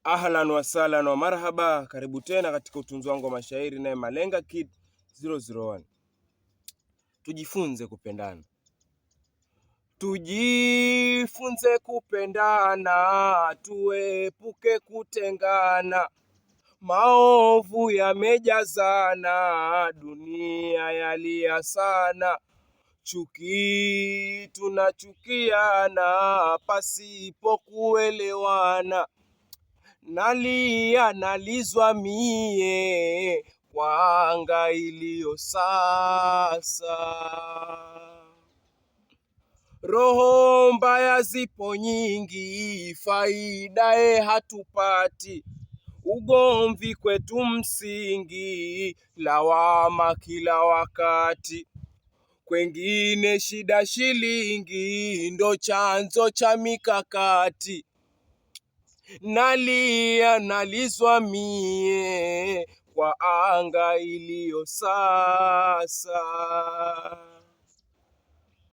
Ahlan wa sahlan wa marhaba, karibu tena katika utunzi wangu wa mashairi naye Malenga Kid 001. Tujifunze kupendana. Tujifunze kupendana, tuepuke kutengana. Maovu yamejazana, dunia yalia sana. Chuki tunachukiana, pasipo kuelewana. Nalia nalizwa mie kwa anga iliyo sasa. Roho mbaya zipo nyingi, faida hatupati. Ugomvi kwetu msingi, lawama kila wakati. Kwengine shida shilingi, ndo chanzo cha mikakati. Nalia nalizwa mie kwa anga iliyo sasa.